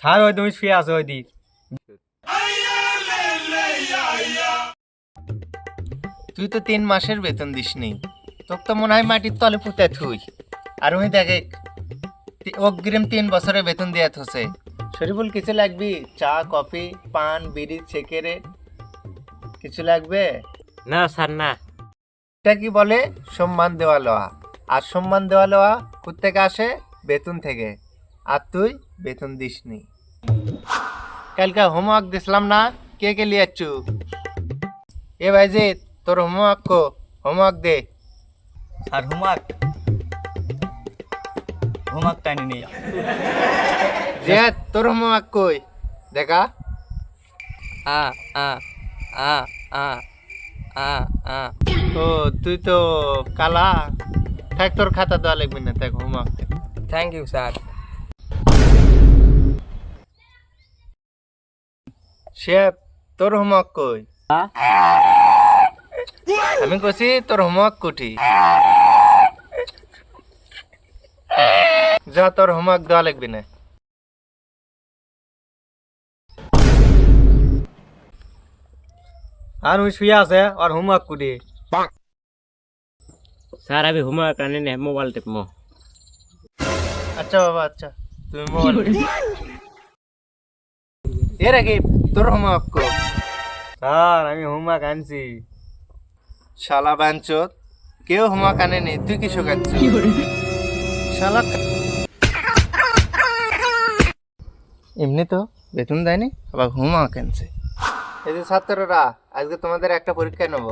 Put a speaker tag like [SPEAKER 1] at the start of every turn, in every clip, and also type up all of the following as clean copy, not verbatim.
[SPEAKER 1] Sir ওই তুমি শুয়ে আছো ওই দিক।
[SPEAKER 2] তুই তো 3 মাসের বেতন দিসনি, তোকে তো মনে হয় মাটির তলে পুঁতে থুই। আর ওই দেখে অগ্রিম 3 বছরের বেতন দেয়া থসে। শরীফুল কিছু লাগবি? চা, কফি, পান, বিড়ি, সেকেরে কিছু লাগবে?
[SPEAKER 1] না স্যার না।
[SPEAKER 2] এটা কি বলে সম্মান দেওয়া লওয়া। আর সম্মান দেওয়া লওয়া কোত্থেকে আসে? বেতন থেকে। আর তুই বেতন দিসনি। কালকে হোমওয়ার্ক দিছিলাম না, কে কে লিয়াচ্ছু? এ ভাইজিৎ, তোর হোমওয়ার্ক কো, হোমওয়ার্ক দে।
[SPEAKER 1] স্যার হোমওয়ার্ক হোমওয়ার্ক টাইনি নেই।
[SPEAKER 2] জিয়াদ, তোর হোমওয়ার্ক কই দেখা।
[SPEAKER 1] আ আ আ আ আ আ
[SPEAKER 2] ও তুই তো কালা, থাক তোর খাতা দেওয়া লাগবে না, দেখ হোমওয়ার্ক।
[SPEAKER 1] Thank you sir.
[SPEAKER 2] শেফ, তোর হোমওয়ার্ক কই? আমি কইছি তোর হোমওয়ার্ক কোটি। যা, তোর হোমওয়ার্ক দেওয়া লাগবে না।
[SPEAKER 1] আর ওই শুয়ে আছে আর হোমওয়ার্ক করি। স্যার আমি হোমওয়ার্ক আনি না, মোবাইল টিপমো।
[SPEAKER 2] আচ্ছা বাবা, আচ্ছা তুমি মোবাইল। এর আগে তোর হোমওয়ার্ক কো।
[SPEAKER 1] স্যার আমি হোমওয়ার্ক আনছি।
[SPEAKER 2] শালা বাঞ্চত, কেউ হোমওয়ার্ক আনেনি, তুই কি শোকাচ্ছিস? শালা এমনি তো বেতন দেয়নি, আবার হোমওয়ার্ক আনছে। এই যে ছাত্ররা, আজকে তোমাদের একটা পরীক্ষা নেব।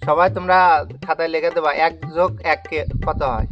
[SPEAKER 2] সবাই তোমরা খাতায় লিখে দেবা 1+1 কত হয়।